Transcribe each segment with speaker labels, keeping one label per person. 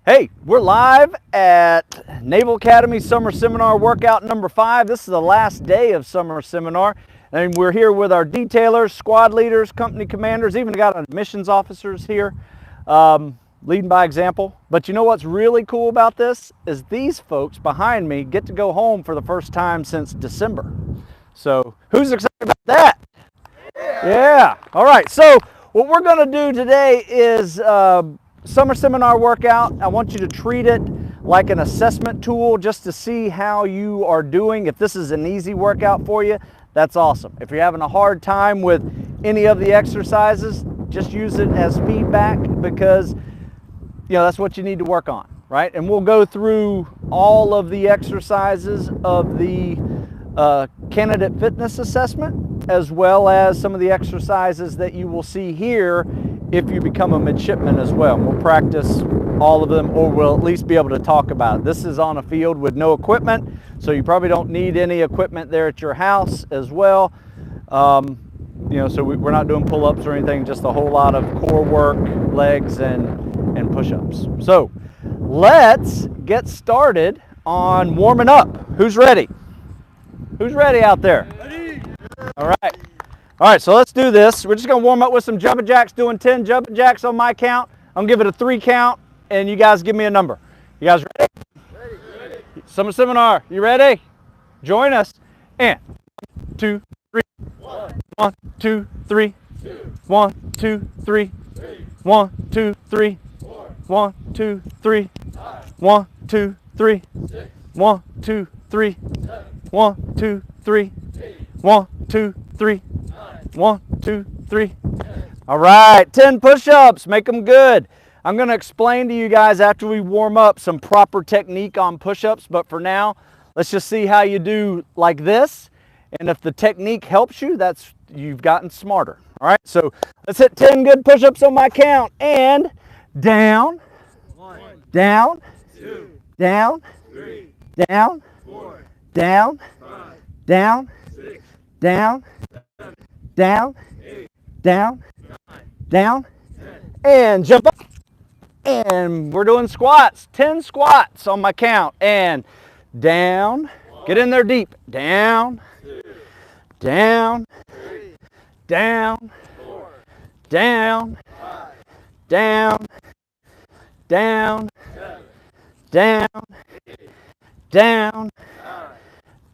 Speaker 1: Hey, we're live at Naval Academy Summer Seminar Workout number 5. This is the last day of Summer Seminar, and we're here with our detailers, squad leaders, company commanders, even got our missions officers here, leading by example. But you know what's really cool about this is these folks behind me get to go home for the first time since December. So who's excited about that? Yeah. All right. So what we're going to do today is summer seminar workout. I want you to treat it like an assessment tool just to see how you are doing. If this is an easy workout for you, that's awesome. If you're having a hard time with any of the exercises, just use it as feedback because that's what you need to work on, right? And we'll go through all of the exercises of the candidate fitness assessment, as well as some of the exercises that you will see here if you become a midshipman as well. We'll practice all of them, or we'll at least be able to talk about it. This is on a field with no equipment, so you probably don't need any equipment there at your house as well. So we're not doing pull-ups or anything, just a whole lot of core work, legs, and push-ups. So let's get started on warming up. Who's ready? Who's ready out there? Ready. All right. All right, so let's do this. We're just going to warm up with some jumping jacks, doing 10 jumping jacks on my count. I'm going to give it a 3 count, and you guys give me a number. You guys ready? Ready. Summer Seminar, you ready? Join us. And 1, 2, 3. 1, 2, 3. 1, 2, 3. 1, 2, 3. 1, 2, 3. 1, 2, 3. 1, 2, 3. 1, 2, 3. 1, 2, 3. 1, 2, 3. All right, 10 push-ups, make them good. I'm going to explain to you guys after we warm up some proper technique on push-ups, but for now, let's just see how you do like this. And if the technique helps you, you've gotten smarter. All right, so let's hit 10 good push-ups on my count. And down, 1, down, 2, down, 3, down, 4, down, 5, down, 6, down, down, 8, down, 9, down, 10. And jump up. And we're doing squats, 10 squats on my count. And down, 1, get in there deep. Down, 2, down, 3, down, 4, down, 5, down, down, 7, down, 8, down, 9,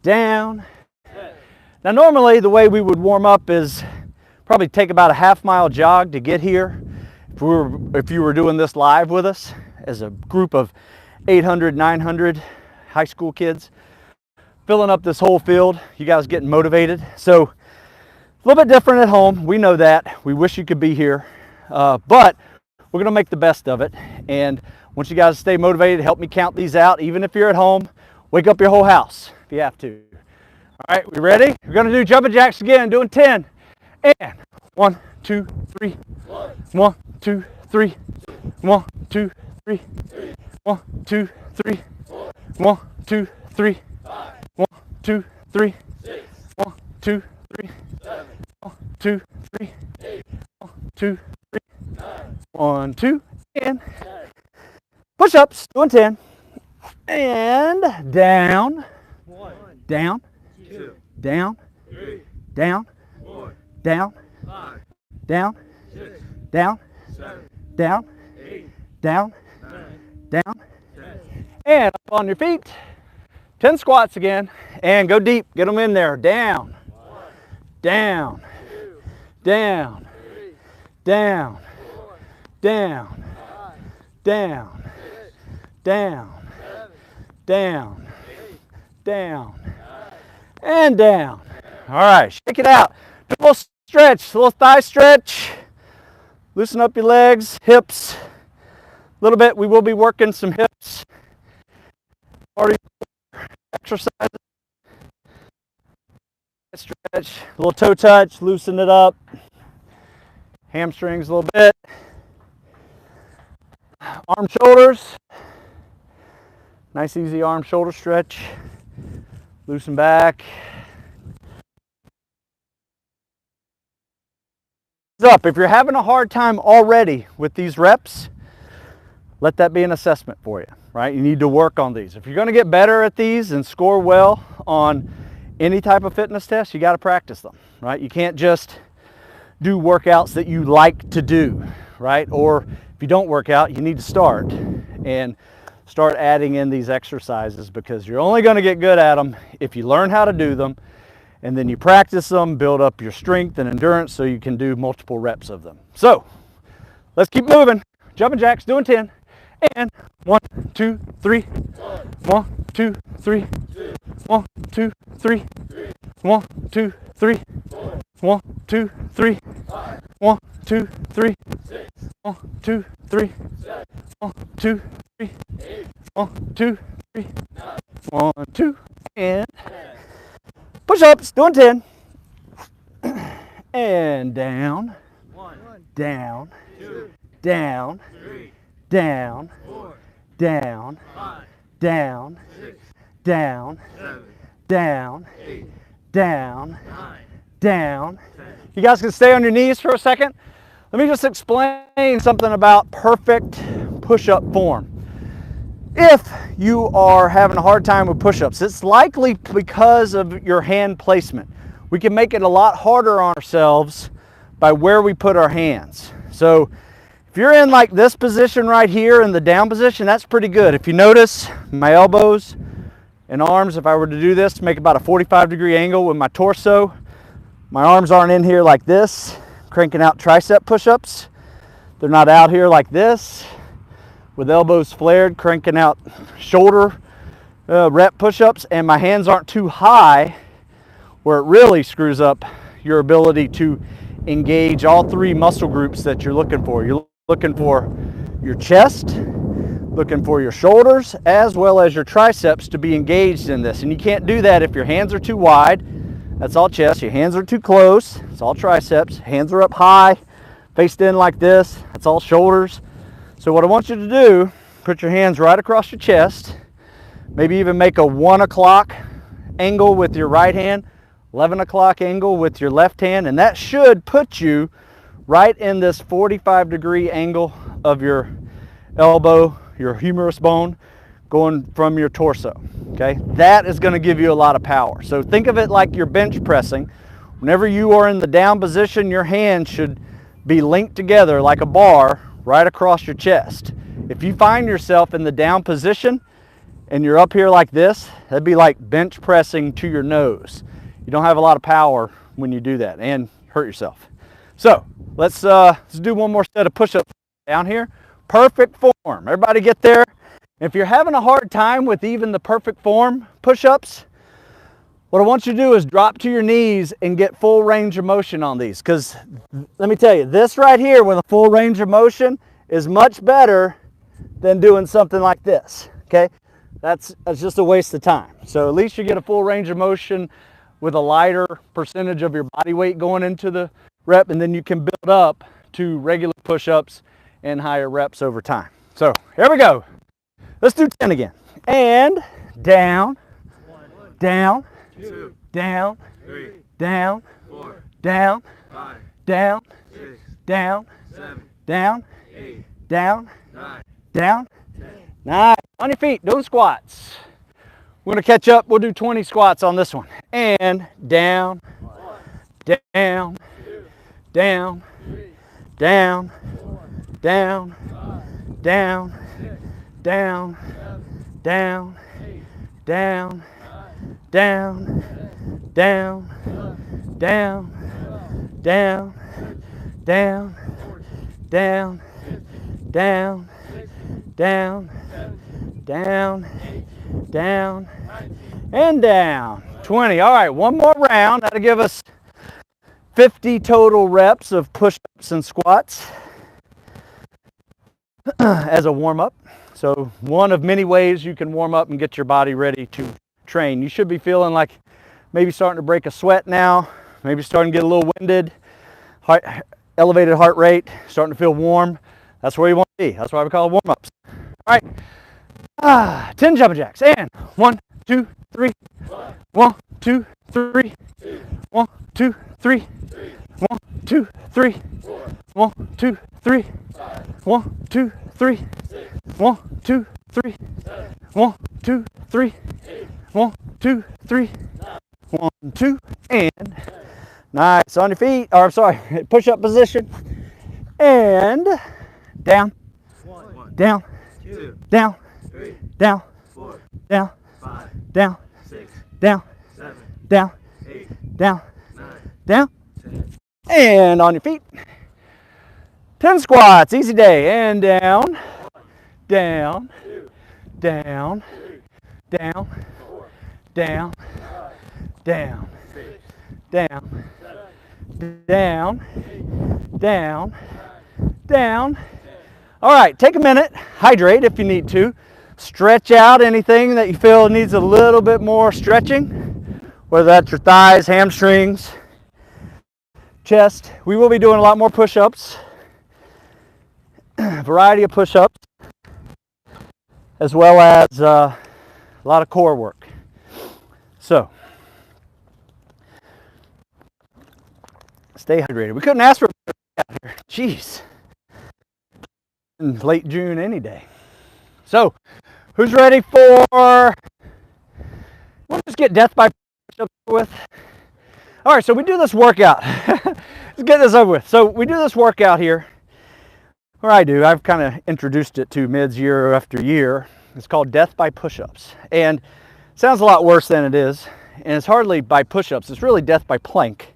Speaker 1: down. 10. Now normally the way we would warm up is probably take about a half-mile jog to get here. If you were doing this live with us as a group of 800, 900 high school kids, filling up this whole field, you guys getting motivated. So a little bit different at home. We know that. We wish you could be here, but we're gonna make the best of it. And once you guys stay motivated, help me count these out. Even if you're at home, wake up your whole house if you have to. All right, we ready? We're gonna do jumping jacks again, doing 10. And 1, 2, 3. 1, 2, 3. 1, 2, 3. 1, 2, 3. 1, 2, 3. 1, 2, 3. 1, 2, 3. 1, 2, 3. 1, 2, 3. 1, 2, and push-ups, doing 10. And down, 1, down, 2, down, 3, down, 4, down, 5, down, 6, down, 7, down, 8, down, 9, down, 10. And up on your feet, 10 squats again, and go deep, get them in there. Down, 1, down, 2, down, 3, down, 4, down, 5, down, 6, down, 7, down, 8, down, 9, and down. All right, shake it out. Do a little stretch, a little thigh stretch. Loosen up your legs, hips. A little bit, we will be working some hips. Part of your exercise. Stretch, a little toe touch, loosen it up. Hamstrings a little bit. Arm, shoulders. Nice easy arm shoulder stretch. Loosen back. Up. If you're having a hard time already with these reps, let that be an assessment for you, right? You need to work on these. If you're going to get better at these and score well on any type of fitness test, you got to practice them, right? You can't just do workouts that you like to do, right? Or if you don't work out, you need to start adding in these exercises, because you're only going to get good at them if you learn how to do them, and then you practice them, build up your strength and endurance so you can do multiple reps of them. So let's keep moving. Jumping jacks, doing 10. And 1, 2, 3. 1, 2, 3. 1, 2, 3. 1, 2, 3. 1, 2, 3. 1, 2, 3. 1, 2, 3. 1, 2, 3. 1, 2, 3. 1, 2, and push-ups, doing 10. And down. 1, down. 2, down. 3, down. 4, down. 5, down. 6, down. 7, down. 8, down. 9, down. 10. You guys can stay on your knees for a second. Let me just explain something about perfect push-up form. If you are having a hard time with push-ups, it's likely because of your hand placement. We can make it a lot harder on ourselves by where we put our hands. So if you're in like this position right here in the down position, that's pretty good. If you notice my elbows and arms, if I were to do this, make about a 45-degree angle with my torso, my arms aren't in here like this, cranking out tricep push-ups. They're not out here like this, with elbows flared, cranking out shoulder rep push-ups, and my hands aren't too high where it really screws up your ability to engage all three muscle groups that you're looking for. You're looking for your chest, looking for your shoulders, as well as your triceps to be engaged in this. And you can't do that if your hands are too wide. That's all chest. Your hands are too close. It's all triceps. Hands are up high, faced in like this. That's all shoulders. So what I want you to do, put your hands right across your chest, maybe even make a 1 o'clock angle with your right hand, 11 o'clock angle with your left hand, and that should put you right in this 45-degree angle of your elbow, your humerus bone, going from your torso, okay? That is gonna give you a lot of power. So think of it like you're bench pressing. Whenever you are in the down position, your hands should be linked together like a bar right across your chest. If you find yourself in the down position and you're up here like this, that'd be like bench pressing to your nose. You don't have a lot of power when you do that and hurt yourself. So let's do one more set of push-ups down here. Perfect form. Everybody get there. If you're having a hard time with even the perfect form push-ups, what I want you to do is drop to your knees and get full range of motion on these. Because let me tell you, this right here with a full range of motion is much better than doing something like this, okay? That's just a waste of time. So at least you get a full range of motion with a lighter percentage of your body weight going into the rep, and then you can build up to regular push-ups and higher reps over time. So here we go. Let's do 10 again. And down, down, 2, down, 3, down, 4, down, 5, down, 6, down, 7, down, 8, down, 9, down, 10. 9. On your feet, doing squats. We're gonna catch up. We'll do 20 squats on this one. And down, down, down, down, down, down, down, down, down, down, down, down, down, down, down, down, down, down, down, and down. 20. All right, one more round. That'll give us 50 total reps of push-ups and squats as a warm-up. So one of many ways you can warm up and get your body ready to train. You should be feeling like maybe starting to break a sweat now, maybe starting to get a little winded, elevated heart rate, starting to feel warm. That's where you want to be. That's why we call it warm-ups. All right, 10 jumping jacks. And 1, 2, 3, 1, 2, 3, 1, 2, 3, 1, 2, 3, 1, 2, 3, 1, 2, 3, 1, 2, 3. 1, 2, 3. 1, 2, 3. 1, 2, and nice. On your feet, or I'm sorry, push-up position. And down, down, down, down, down, down, down, down, down, down, and on your feet. 10 squats, easy day, and down, down, down, down, down, down, down, down, down, down. All right, take a minute, hydrate if you need to. Stretch out anything that you feel needs a little bit more stretching, whether that's your thighs, hamstrings, chest. We will be doing a lot more push-ups, variety of push-ups, as well as a lot of core work. So, stay hydrated. We couldn't ask for a out here. Jeez. In late June any day. So, who's ready for, we'll just get death by push-ups with. All right, so we do this workout. Let's get this over with. So we do this workout here, or I've kind of introduced it to mids year after year. It's called death by push-ups. And it sounds a lot worse than it is. And it's hardly by push-ups, it's really death by plank.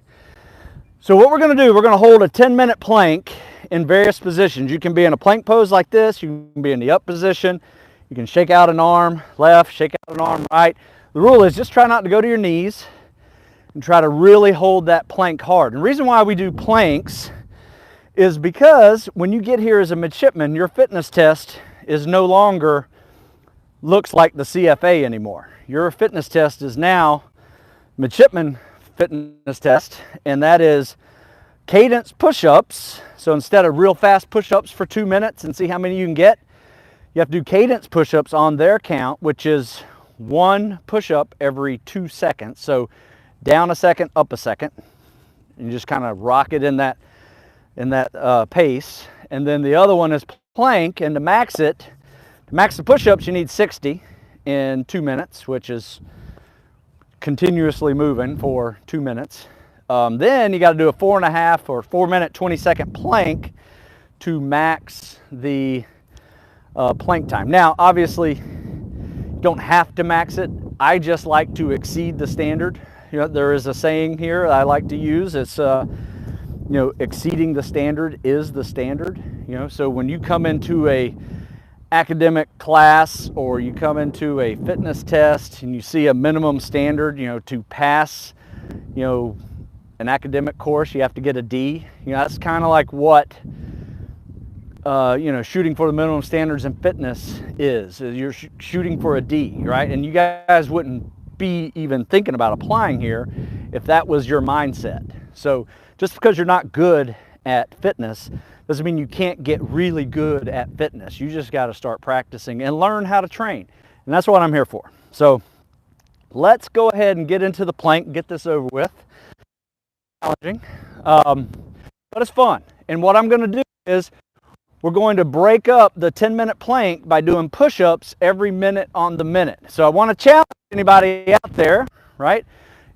Speaker 1: So what we're gonna do, we're gonna hold a 10-minute plank in various positions. You can be in a plank pose like this, you can be in the up position, you can shake out an arm left, shake out an arm right. The rule is just try not to go to your knees and try to really hold that plank hard. And the reason why we do planks is because when you get here as a midshipman, your fitness test is no longer looks like the CFA anymore. Your fitness test is now midshipman fitness test, and that is cadence push-ups. So instead of real fast push-ups for 2 minutes and see how many you can get, you have to do cadence push-ups on their count, which is 1 push-up every 2 seconds. So down a second, up a second, and you just kind of rock it in that pace. And then the other one is plank, and to max the push-ups, you need 60 in 2 minutes, which is continuously moving for 2 minutes. Then you got to do a 4.5 or 4 minute 20-second plank to max the plank time. Now obviously you don't have to max it. I just like to exceed the standard. You know, there is a saying here I like to use. It's exceeding the standard is the standard. So when you come into a academic class or you come into a fitness test and you see a minimum standard, to pass, an academic course, you have to get a D. That's kind of like what, shooting for the minimum standards in fitness is you're shooting for a D, right? And you guys wouldn't be even thinking about applying here if that was your mindset. So just because you're not good at fitness doesn't mean you can't get really good at fitness. You just got to start practicing and learn how to train. And that's what I'm here for. So let's go ahead and get into the plank, get this over with. Challenging, but it's fun. And what I'm going to do is we're going to break up the 10-minute plank by doing push-ups every minute on the minute. So I want to challenge anybody out there, right?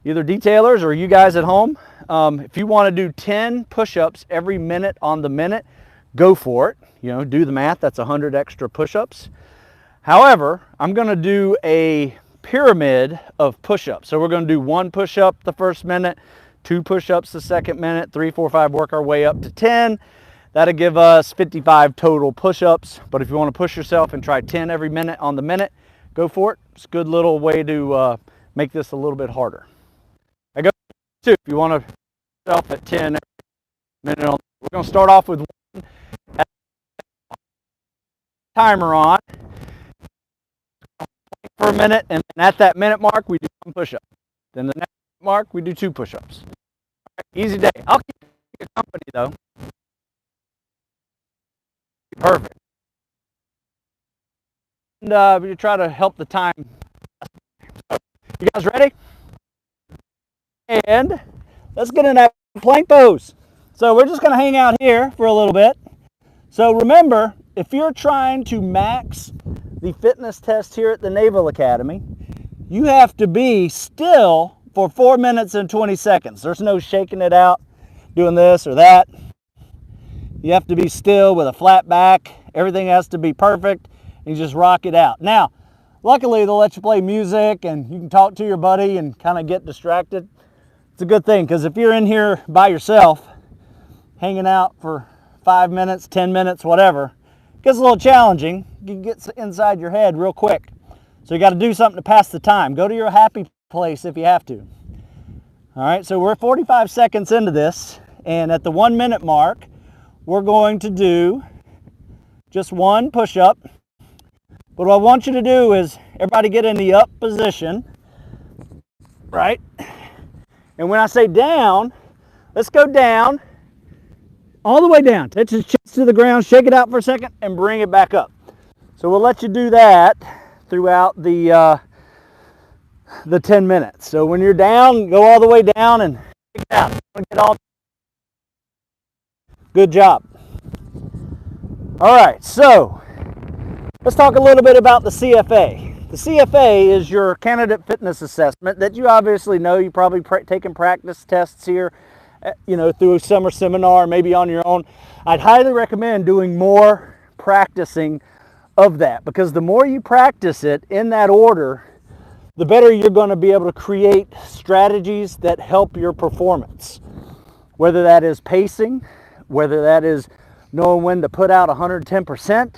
Speaker 1: Either detailers or you guys at home. If you want to do 10 push-ups every minute on the minute, go for it. Do the math. That's 100 extra push-ups. However, I'm going to do a pyramid of push-ups. So we're going to do 1 push-up the first minute, 2 push-ups the second minute, 3, 4, 5, work our way up to 10. That'll give us 55 total push-ups. But if you want to push yourself and try 10 every minute on the minute, go for it. It's a good little way to make this a little bit harder. I go 2 if you want to push yourself at 10 every minute. We're going to start off with 1 timer on for a minute, and then at that minute mark we do 1 push-up. Then the next mark we do 2 push-ups. Right, easy day. I'll keep you company though. Perfect. And we try to help the time. So, you guys ready? And let's get in that plank pose. So we're just going to hang out here for a little bit. So remember, if you're trying to max the fitness test here at the Naval Academy, you have to be still for 4 minutes and 20 seconds. There's no shaking it out, doing this or that. You have to be still with a flat back. Everything has to be perfect. You just rock it out. Now, luckily they'll let you play music and you can talk to your buddy and kind of get distracted. It's a good thing, because if you're in here by yourself, hanging out for 5 minutes, 10 minutes, whatever, it gets a little challenging. You can get inside your head real quick. So you got to do something to pass the time. Go to your happy place if you have to. All right, so we're 45 seconds into this, and at the 1 minute mark, we're going to do just one push-up. But what I want you to do is everybody get in the up position, right? And when I say down, let's go down, all the way down. Touch your chest to the ground, shake it out for a second, and bring it back up. So we'll let you do that throughout the 10 minutes. So when you're down, go all the way down and shake it out. Get all. Good job. All right, so let's talk a little bit about the CFA. The CFA is your candidate fitness assessment that you obviously know. You probably taken practice tests here, through a summer seminar, maybe on your own. I'd highly recommend doing more practicing of that, because the more you practice it in that order, the better you're going to be able to create strategies that help your performance. Whether that is pacing, whether that is knowing when to put out 110%,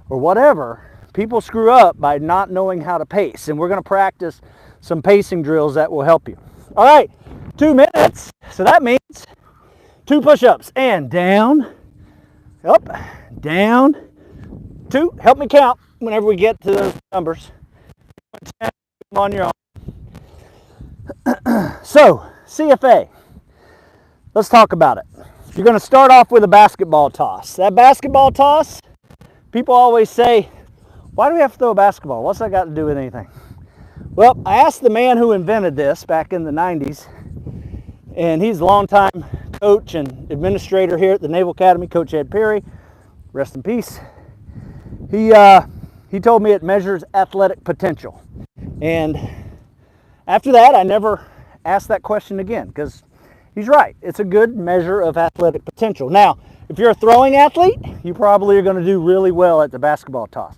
Speaker 1: or whatever. People screw up by not knowing how to pace, and we're going to practice some pacing drills that will help you. All right, 2 minutes, so that means 2 push-ups, and down, up, down, 2. Help me count whenever we get to those numbers. 10 on your own. So, CFA, let's talk about it. You're going to start off with a basketball toss. That basketball toss, people always say, why do we have to throw a basketball? What's that got to do with anything? Well, I asked the man who invented this back in the 90s, and he's a longtime coach and administrator here at the Naval Academy, Coach Ed Perry, rest in peace. He told me it measures athletic potential. And after that, I never asked that question again, because he's right. It's a good measure of athletic potential. Now, if you're a throwing athlete, you probably are going to do really well at the basketball toss.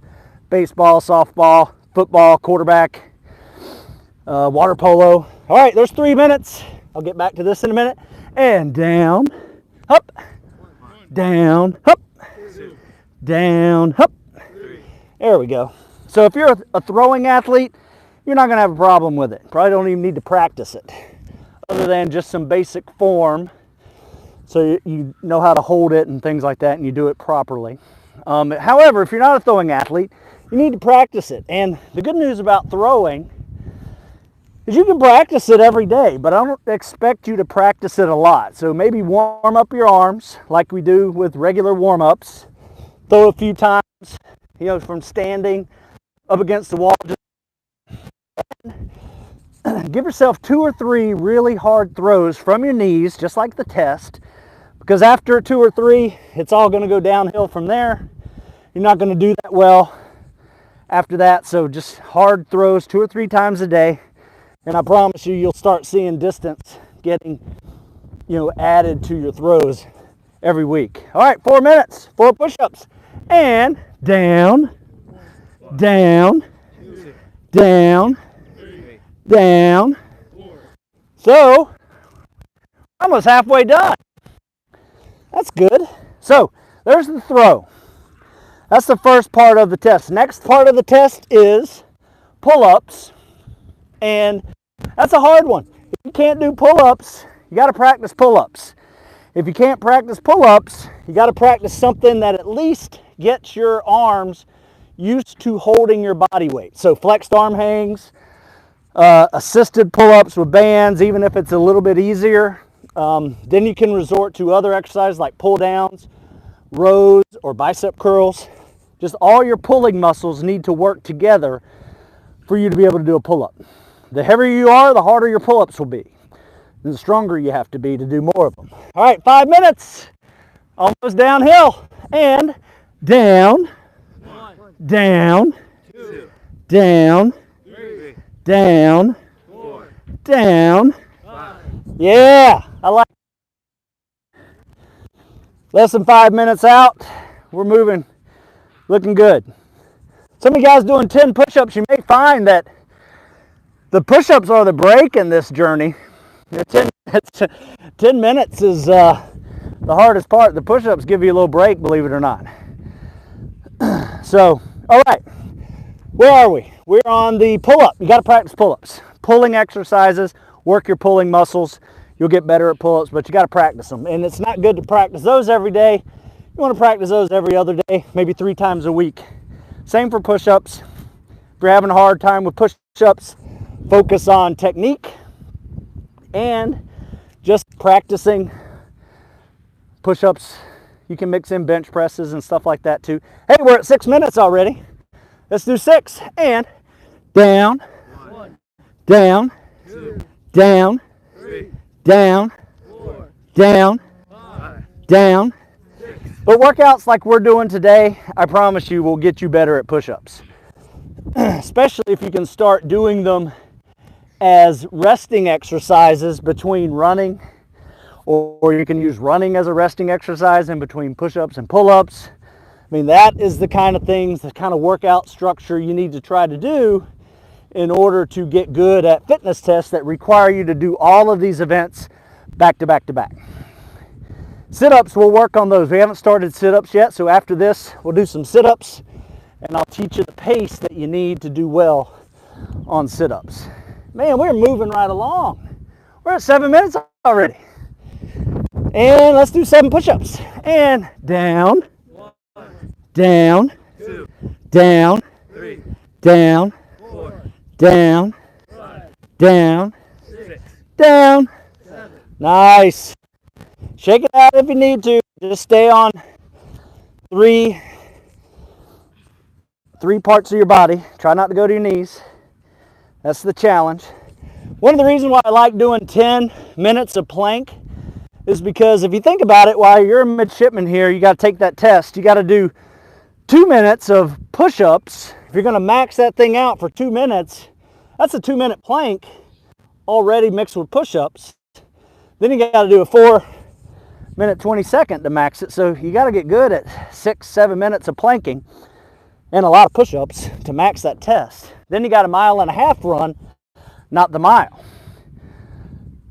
Speaker 1: Baseball, softball, football, quarterback, water polo. All right, there's 3 minutes. I'll get back to this in a minute. And down, up, down, up, down, up. There we go. So if you're a throwing athlete, you're not going to have a problem with it. Probably don't even need to practice it, other than just some basic form, so you know how to hold it and things like that, and you do it properly. However, if you're not a throwing athlete, you need to practice it. And the good news about throwing is you can practice it every day, but I don't expect you to practice it a lot. So maybe warm up your arms like we do with regular warm-ups. Throw a few times, from standing up against the wall. Give yourself 2 or 3 really hard throws from your knees, just like the test, because after 2 or 3, it's all going to go downhill from there. You're not going to do that well after that, so just hard throws 2 or 3 times a day, and I promise you'll start seeing distance getting, added to your throws every week. All right, 4 minutes, 4 push-ups, and down, down, down, down. So, almost halfway done. That's good. So, there's the throw. That's the first part of the test. Next part of the test is pull-ups, and that's a hard one. If you can't do pull-ups, you got to practice pull-ups. If you can't practice pull-ups, you got to practice something that at least gets your arms used to holding your body weight. So flexed arm hangs, assisted pull-ups with bands, even if it's a little bit easier. Then you can resort to other exercises like pull-downs, rows, or bicep curls. Just all your pulling muscles need to work together for you to be able to do a pull-up. The heavier you are, the harder your pull-ups will be. And the stronger you have to be to do more of them. All right, 5 minutes. Almost downhill. And down, down, down, down, down. Yeah, I like it. Less than 5 minutes out. We're moving, looking good. Some of you guys doing 10 push-ups, you may find that the push-ups are the break in this journey. 10 minutes is the hardest part. The push-ups give you a little break, believe it or not. So, all right, where are we? We're on the pull-up. You got to practice pull-ups. Pulling exercises, work your pulling muscles. You'll get better at pull-ups, but you got to practice them. And it's not good to practice those every day. You want to practice those every other day, maybe 3 times a week. Same for push-ups. If you're having a hard time with push-ups, focus on technique and just practicing push-ups. You can mix in bench presses and stuff like that too. Hey, we're at 6 minutes already. Let's do 6. And down, down, down, down, down, down. But workouts like we're doing today, I promise you, will get you better at push-ups. Especially if you can start doing them as resting exercises between running, or you can use running as a resting exercise in between push-ups and pull-ups. I mean, that is the kind of things, the kind of workout structure you need to try to do in order to get good at fitness tests that require you to do all of these events back to back to back. Sit-ups, we'll work on those. We haven't started sit-ups yet, so after this, we'll do some sit-ups, and I'll teach you the pace that you need to do well on sit-ups. Man, we're moving right along. We're at 7 minutes already. And let's do 7 push-ups. And down, down, down, down, down, down, down. Nice. Shake it out if you need to. Just stay on three parts of your body. Try not to go to your knees. That's the challenge. One of the reasons why I like doing 10 minutes of plank is because if you think about it, while you're a midshipman here, you got to take that test. You got to do 2 minutes of push-ups. If you're going to max that thing out for 2 minutes, that's a 2-minute plank already mixed with push-ups. Then you got to do a 4-minute 20-second to max it. So you got to get good at 6-7 minutes of planking and a lot of push-ups to max that test. Then you got a 1.5 mile run, not the mile.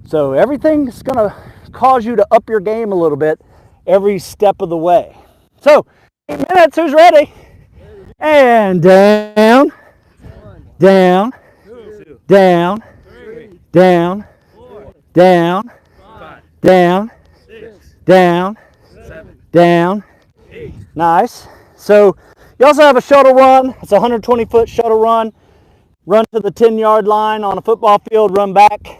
Speaker 1: So everything's going to cause you to up your game a little bit every step of the way. So 8 minutes, who's ready? And down, down, down, down, down, down, down, down. Nice. So you also have a shuttle run. It's a 120-foot shuttle run. Run to the 10-yard line on a football field, run back.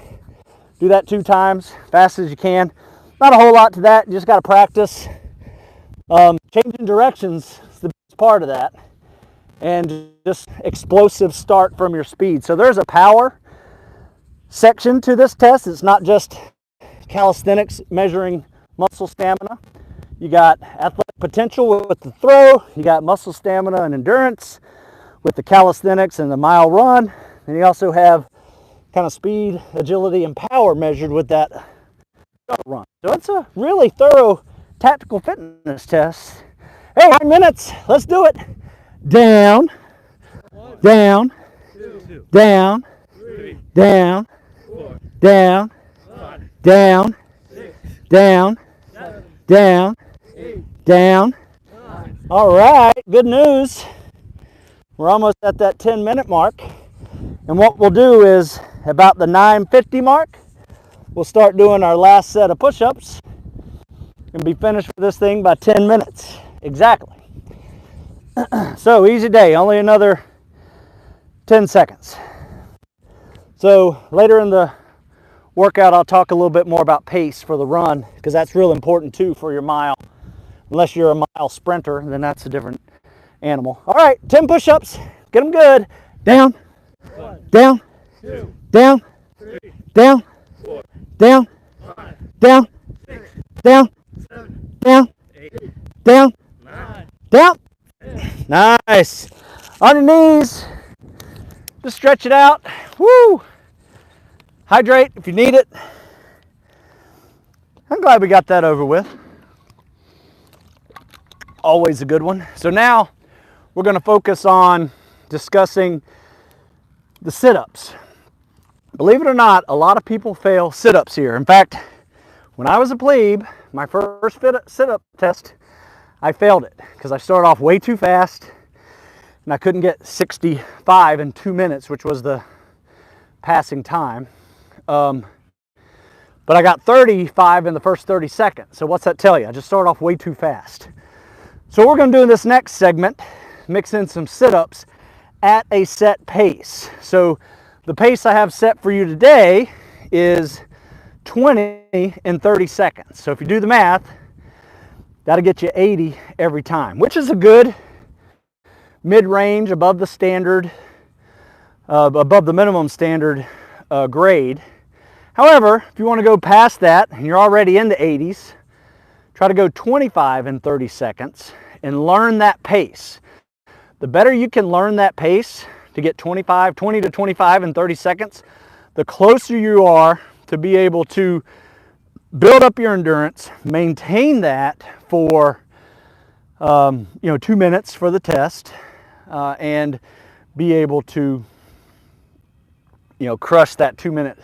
Speaker 1: Do that 2 times, fast as you can. Not a whole lot to that, you just got to practice. Changing directions is the best part of that. And just explosive start from your speed. So there's a power section to this test. It's not just calisthenics measuring muscle stamina. You got athletic potential with the throw. You got muscle stamina and endurance with the calisthenics and the mile run. And you also have kind of speed, agility, and power measured with that shuttle run. So it's a really thorough tactical fitness test. Hey, 9 minutes. Let's do it. Down, down, down, down, down, down, down, down, down. All right, good news. We're almost at that 10-minute mark. And what we'll do is about the 9:50 mark, we'll start doing our last set of push-ups and be finished with this thing by 10 minutes. Exactly. So easy day, only another 10 seconds. So later in the workout, I'll talk a little bit more about pace for the run, because that's real important too for your mile. Unless you're a mile sprinter, then that's a different animal. All right, 10 push-ups, get them good. Down, down, down, down, down, down, down, down, Down.
Speaker 2: 9.
Speaker 1: Down.
Speaker 2: 10.
Speaker 1: Nice. On your knees. Just stretch it out. Woo. Hydrate if you need it. I'm glad we got that over with. Always a good one. So now we're going to focus on discussing the sit-ups. Believe it or not, a lot of people fail sit-ups here. In fact, when I was a plebe, my first sit-up test, I failed it because I started off way too fast and I couldn't get 65 in 2 minutes, which was the passing time. But I got 35 in the first 30 seconds. So what's that tell you? I just started off way too fast. So what we're going to do in this next segment, mix in some sit-ups at a set pace. So the pace I have set for you today is 20 in 30 seconds. So if you do the math, that'll get you 80 every time, which is a good mid-range, above the standard, above the minimum standard grade. However, if you want to go past that and you're already in the 80s, try to go 25 in 30 seconds and learn that pace. The better you can learn that pace to get 20 to 25 in 30 seconds, the closer you are to be able to build up your endurance, maintain that for 2 minutes for the test, and be able to crush that 2-minute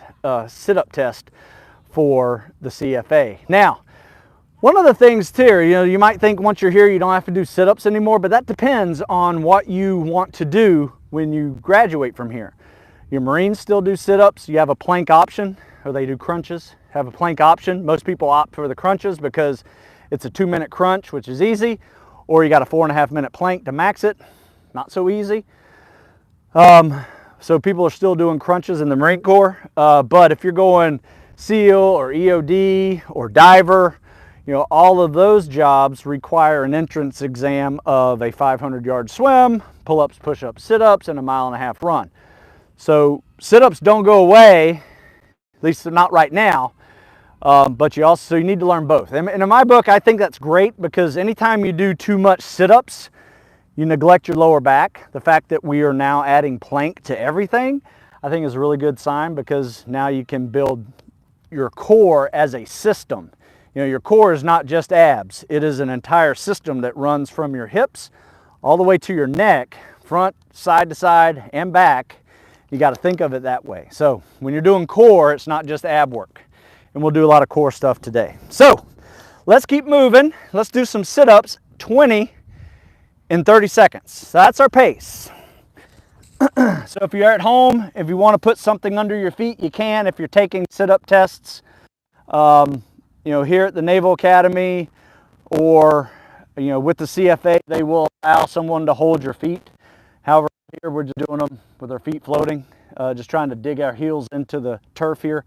Speaker 1: sit-up test for the CFA. Now, one of the things too, you might think once you're here you don't have to do sit-ups anymore, but that depends on what you want to do when you graduate from here. Your Marines still do sit-ups. You have a plank option, or they do crunches. Have a plank option. Most people opt for the crunches because it's a 2-minute crunch, which is easy, or you got a 4.5-minute plank to max it. Not so easy. So people are still doing crunches in the Marine Corps, but if you're going SEAL or EOD or diver, all of those jobs require an entrance exam of a 500-yard swim, pull-ups, push-ups, sit-ups, and a 1.5-mile run. So sit-ups don't go away, at least not right now, but you need to learn both. And in my book, I think that's great because anytime you do too much sit-ups, you neglect your lower back. The fact that we are now adding plank to everything, I think is a really good sign because now you can build your core as a system. Your core is not just abs. It is an entire system that runs from your hips all the way to your neck, front, side to side, and back. You got to think of it that way. So when you're doing core, it's not just ab work. And we'll do a lot of core stuff today. So let's keep moving. Let's do some sit-ups, 20 in 30 seconds. So that's our pace. So if you're at home, if you want to put something under your feet, you can. If you're taking sit-up tests, here at the Naval Academy or, with the CFA, they will allow someone to hold your feet. However, here we're just doing them with our feet floating, just trying to dig our heels into the turf here.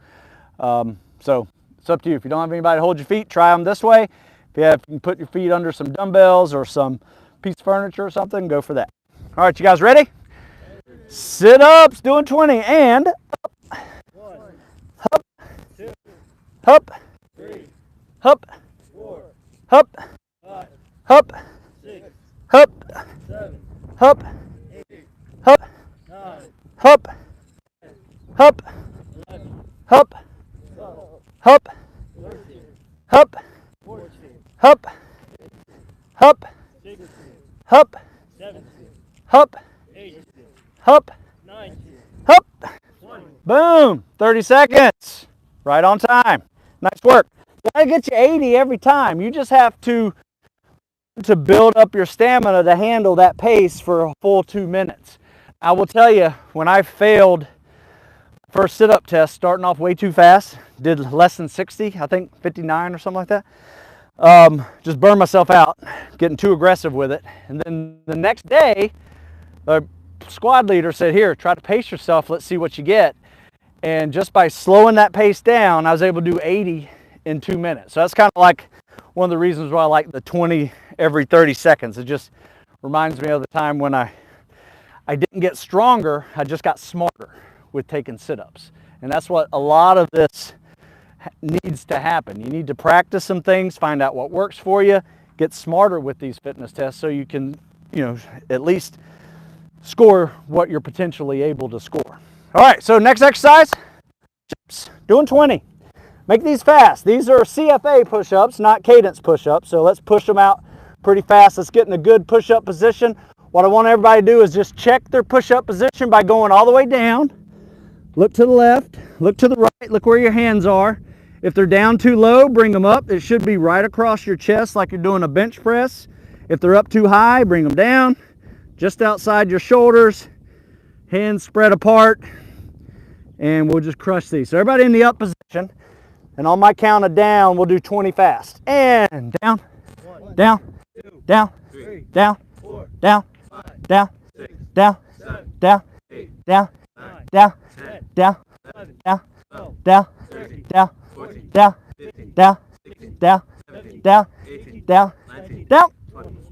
Speaker 1: So it's up to you. If you don't have anybody to hold your feet, try them this way. If you can put your feet under some dumbbells or some piece of furniture or something, go for that. All right, you guys ready? Sit-ups, doing 20, and up,
Speaker 2: 1,
Speaker 1: up,
Speaker 2: 2,
Speaker 1: up,
Speaker 2: 3,
Speaker 1: up,
Speaker 2: 4,
Speaker 1: up,
Speaker 2: 5,
Speaker 1: up,
Speaker 2: 6,
Speaker 1: up,
Speaker 2: 7,
Speaker 1: up,
Speaker 2: 8,
Speaker 1: up,
Speaker 2: 9,
Speaker 1: up,
Speaker 2: 10,
Speaker 1: up,
Speaker 2: 11,
Speaker 1: up,
Speaker 2: 12,
Speaker 1: up,
Speaker 2: 13,
Speaker 1: up,
Speaker 2: 14,
Speaker 1: up, up,
Speaker 2: 16,
Speaker 1: up,
Speaker 2: 17,
Speaker 1: up,
Speaker 2: 18,
Speaker 1: up,
Speaker 2: 19,
Speaker 1: up.
Speaker 2: 20.
Speaker 1: Boom, 30 seconds, right on time. Nice work. Gotta get you 80 every time. You just have to build up your stamina to handle that pace for a full 2 minutes. I will tell you, when I failed first sit-up test, starting off way too fast, did less than 60, I think 59 or something like that. Just burned myself out, getting too aggressive with it. And then the next day, the squad leader said, here, try to pace yourself, let's see what you get. And just by slowing that pace down, I was able to do 80 in 2 minutes. So that's kind of like one of the reasons why I like the 20 every 30 seconds. It just reminds me of the time when I didn't get stronger, I just got smarter with taking sit-ups. And that's what a lot of this needs to happen. You need to practice some things, find out what works for you, get smarter with these fitness tests so you can, at least score what you're potentially able to score. All right, so next exercise, push-ups, doing 20. Make these fast. These are CFA push-ups, not cadence push-ups, so let's push them out pretty fast. Let's get in a good push-up position. What I want everybody to do is just check their push-up position by going all the way down. Look to the left, look to the right, look where your hands are. If they're down too low, bring them up. It should be right across your chest like you're doing a bench press. If they're up too high, bring them down, just outside your shoulders, hands spread apart, and we'll just crush these. So everybody in the up position, and on my count of down, we'll do 20 fast. And down, down, down, down, down, down, down, down, down, down, down, down, down, down, down, down, down, down, down, down.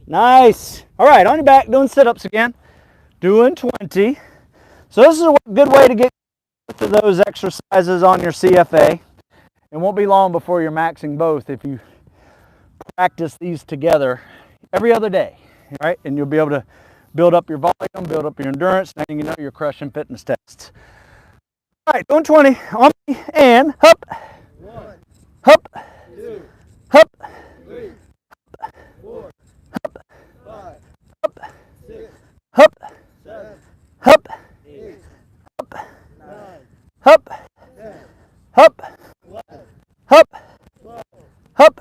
Speaker 1: Nice. All right, on your back, doing sit-ups again, doing 20. So this is a good way to get to those exercises on your CFA. It won't be long before you're maxing both if you practice these together every other day, right? And you'll be able to build up your volume, build up your endurance, and you know you're crushing fitness tests. All right, doing 20 on me, and hop, hop, hop, hop, hop, hop, hop, hop, hop, hop, hop, hop, hop, hop,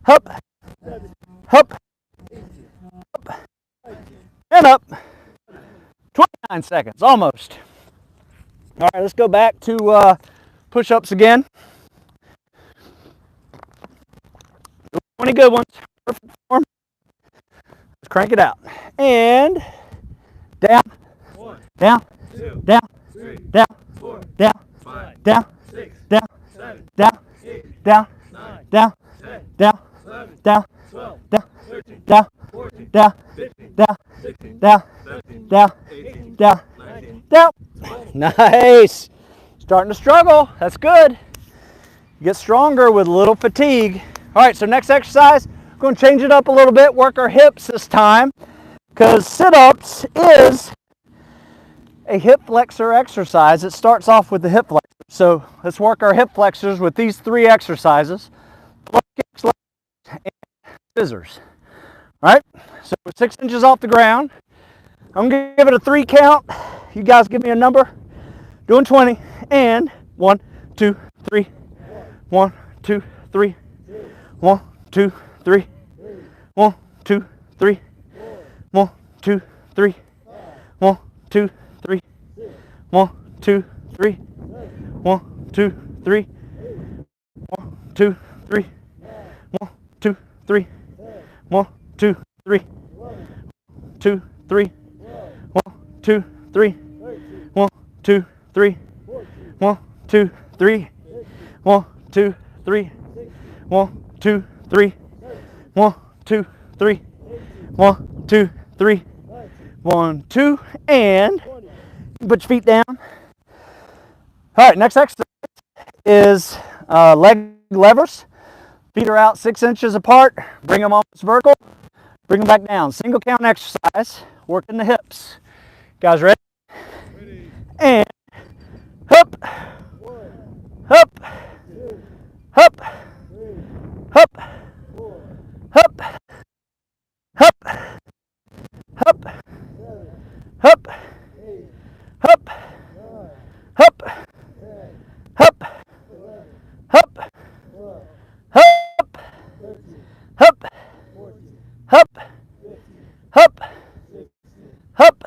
Speaker 1: hop, hop, hop, and up. 29 seconds, almost. All right, let's go back to push-ups again. 20 good ones, perfect form. Let's crank it out. And down, down, down, down, down, down, down, down, down, down, down, down, down, down, down, down, down, down, down, down. Nice. Starting to struggle. That's good. You get stronger with a little fatigue. All right, so next exercise, we're going to change it up a little bit, work our hips this time, because sit-ups is a hip flexor exercise. It starts off with the hip flexor. So let's work our hip flexors with these 3 exercises: pull-up kicks, leg kicks, and scissors. All right, so we're 6 inches off the ground. I'm going to give it a 3 count. You guys give me a number. Doing 20, and 1, 2, 3, 1, 2, 3, 1, 2, 3, 1, 2, 3, 1, 2, 3, 1, 2, 3, 1, 2, 3, 1, 2, 3, 1, 2, 3, 1, 2, 3, 1, 2, 3, 2, 3, 1, 2, 3, 1, 2, 3, 1, 2, 3, 1, 2, 3, 1, 2, 3, 1, 2, 3, 1, 2, 3, 1, 2, and put your feet down. All right, next exercise is leg levers. Feet are out 6 inches apart. Bring them almost vertical. Bring them back down. Single count exercise. Working the hips. Guys ready? And hop, hop, hop, hop, hop, hop, hop, hop, hop, hop, hop, hop, hop, hop, hop, hop, hop,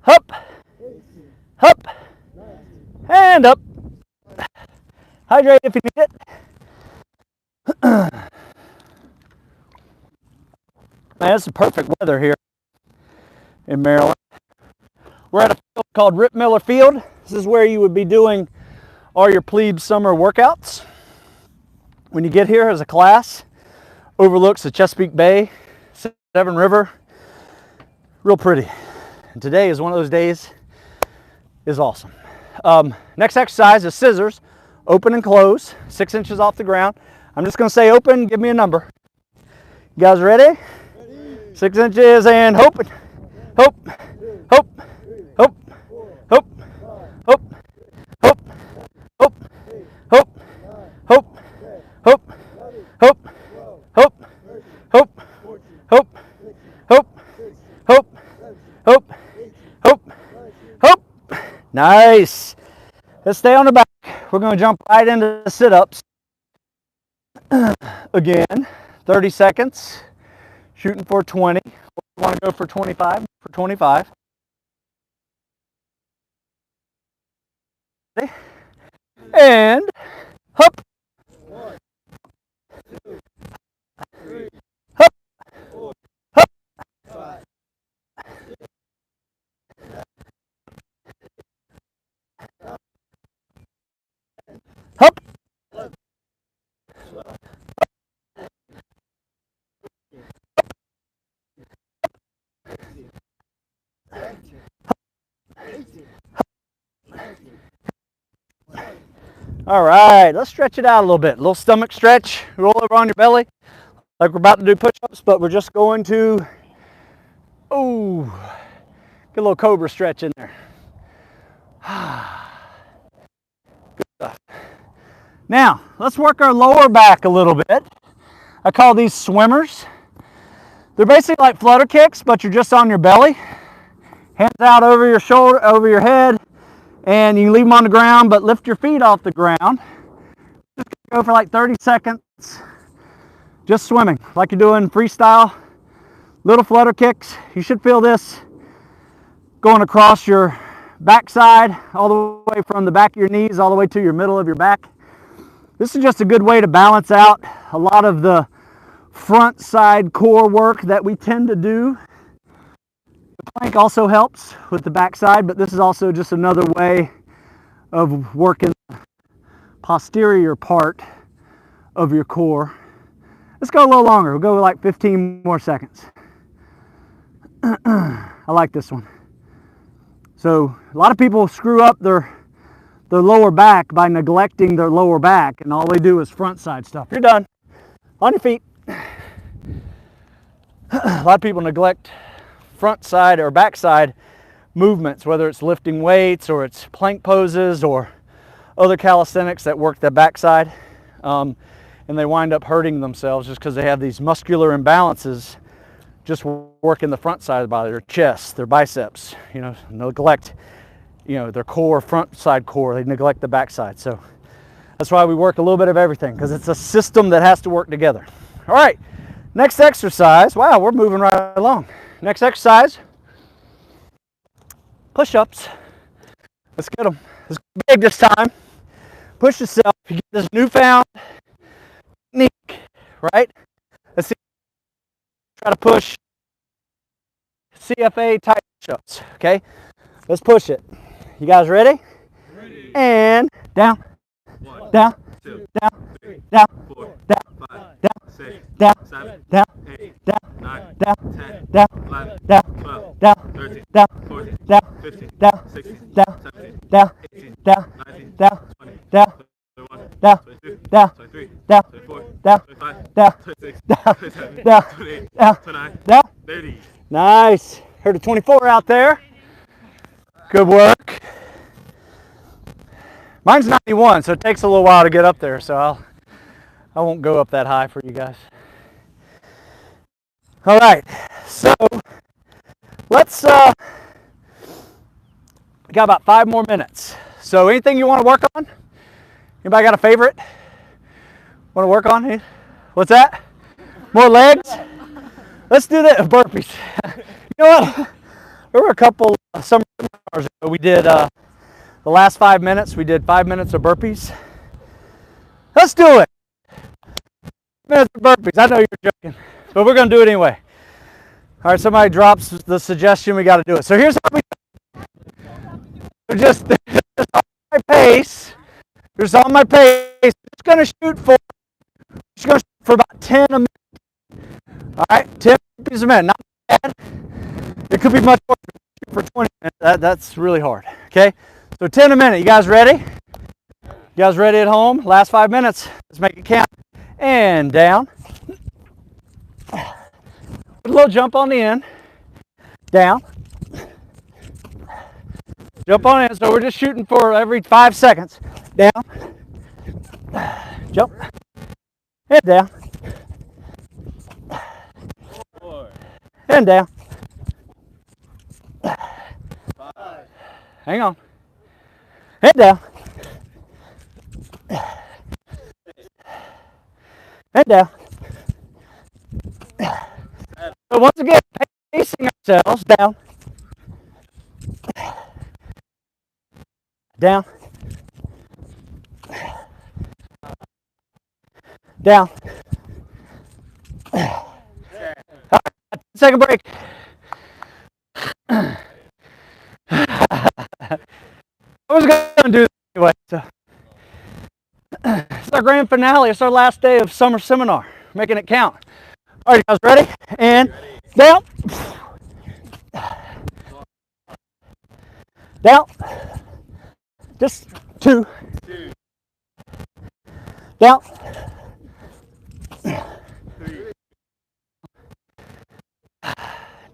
Speaker 1: hop, hop, and up. Hydrate if you need it. Man, it's the perfect weather here in Maryland. We're at a field called Rip Miller Field. This is where you would be doing all your plebe summer workouts. When you get here as a class, overlooks the Chesapeake Bay, Severn River. Real pretty. And today is one of those days. Is awesome. Next exercise is scissors. open and close, 6 inches off the ground. I'm just going to say open, give me a number. You guys ready? 6 inches and hope, hope, hope, hope, hope, hope, hope, hope, hope, hope, hope, hope, hope, hope, hope, hope, hope, hope, hope, hope. Nice. Let's stay on the back. We're going to jump right into the sit-ups. Again, 30 seconds. Shooting for 20. We want to go for 25. For 25. And hop. Hop. Hop. Hop. All right, let's stretch it out a little bit. A little stomach stretch. Roll over on your belly like we're about to do push-ups, but we're just going to, get a little cobra stretch in there. Good stuff. Now, let's work our lower back a little bit. I call these swimmers. They're basically like flutter kicks, but you're just on your belly. Hands out over your shoulder, over your head, and you can leave them on the ground, but lift your feet off the ground. Just go for like 30 seconds. Just swimming, like you're doing freestyle. Little flutter kicks. You should feel this going across your backside, all the way from the back of your knees, all the way to your middle of your back. This is just a good way to balance out a lot of the front side core work that we tend to do. The plank also helps with the backside, but this is also just another way of working the posterior part of your core. Let's go a little longer. We'll go like 15 more seconds. I like this one. So a lot of people screw up their lower back by neglecting their lower back, and all they do is front side stuff. You're done. On your feet. A lot of people neglect front side or back side movements, whether it's lifting weights or it's plank poses or other calisthenics that work the back side, and they wind up hurting themselves just because they have these muscular imbalances just working the front side of the body, their chest, their biceps, neglect, their core, front side core. They neglect the back side. So that's why we work a little bit of everything, because it's a system that has to work together. All right, next exercise. Wow, we're moving right along. Next exercise, push-ups. Let's get them. Let's go big this time. Push yourself. You get this newfound technique, right? Let's see. Try to push CFA type push-ups, okay? Let's push it. You guys ready? Ready. And down, one, down, two, down, three, down, four, down, five, down, six, down, seven, down, 8, down, 9, down, 10, down, 11, down, 12, down, 13, down, 14, down, 15, down, 16, down, 17, down, 18, down, 19, down, 20, down, 21, down, 22, down, 23, down, 24, down, 25, down, 26, down, 27, down, 28, down, 29, down, 30. Nice. Heard a 24 out there. Good work. Mine's 91, so it takes a little while to get up there, so I won't go up that high for you guys. All right, so let's, we got about 5 more minutes. So anything you want to work on? Anybody got a favorite? Want to work on? What's that? More legs? Let's do that. Burpees. You know what? There were a couple summer seminars ago. We did the last 5 minutes. We did 5 minutes of burpees. Let's do it. Minutes of burpees. I know you're joking, but we're going to do it anyway. All right, somebody drops the suggestion. We got to do it. So here's how we just on my pace. Just on my pace. Just going to shoot for about 10 a minute. All right, 10 burpees a minute. Not bad. It could be much more for 20 minutes. That's really hard. Okay, so 10 a minute. You guys ready? You guys ready at home? Last 5 minutes. Let's make it count. And down. Put a little jump on the end. Down. Jump on in. So we're just shooting for every 5 seconds. Down. Jump. And down. And down. Hang on. And down. And down. So once again, pacing ourselves. Down. Down. Down. All right, 10-second break. I was going to do this anyway. So. It's our grand finale. It's our last day of summer seminar. Making it count. All right, you guys ready? And down. Down. Just 2. Down.
Speaker 2: 3.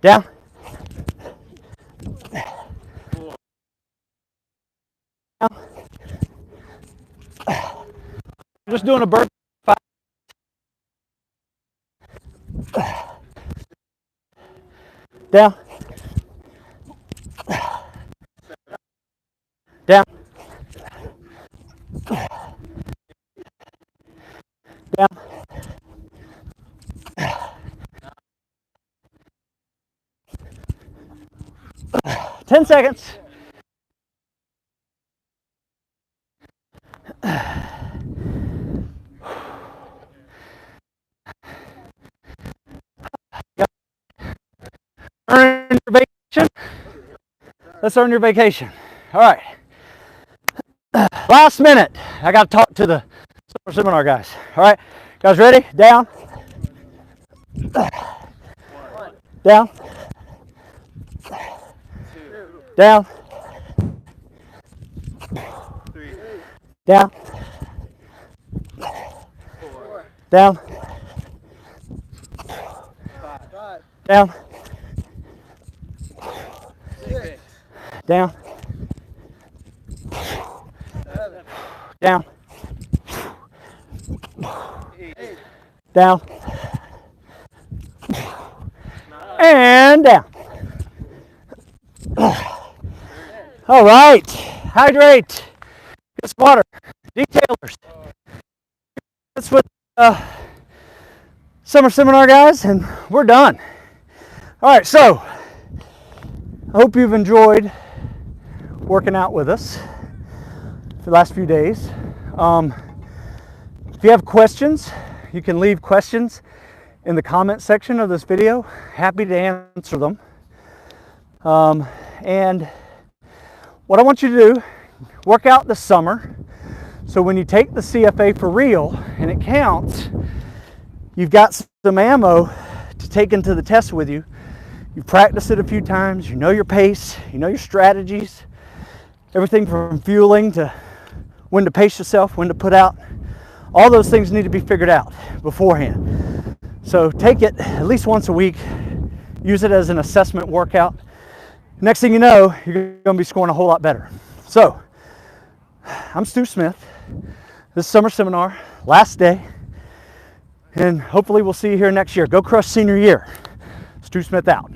Speaker 1: Down.
Speaker 2: 4.
Speaker 1: Down. Just doing a burpee. 5. Down. Down. Down. 10 seconds. Earn your vacation. Let's earn your vacation. All right. Last minute. I got to talk to the summer seminar guys. All right. Guys ready? Down. Down. Down.
Speaker 2: 3.
Speaker 1: Down.
Speaker 2: 4.
Speaker 1: Down.
Speaker 2: 5.
Speaker 1: Down.
Speaker 2: 6.
Speaker 1: Down.
Speaker 2: 7.
Speaker 1: Down.
Speaker 2: 8.
Speaker 1: Down. And down. All right. Hydrate. Get some water. Detailers. That's what summer seminar guys, and we're done. All right, so I hope you've enjoyed working out with us for the last few days. If you have questions, you can leave questions in the comment section of this video. Happy to answer them. And what I want you to do, work out this summer, so when you take the CFA for real and it counts, you've got some ammo to take into the test with you. You've practiced it a few times, you know your pace, you know your strategies, everything from fueling to when to pace yourself, when to put out. All those things need to be figured out beforehand. So take it at least once a week, use it as an assessment workout. Next thing you know, you're going to be scoring a whole lot better. So, I'm Stu Smith. This summer seminar, last day, and hopefully we'll see you here next year. Go crush senior year. Stu Smith out.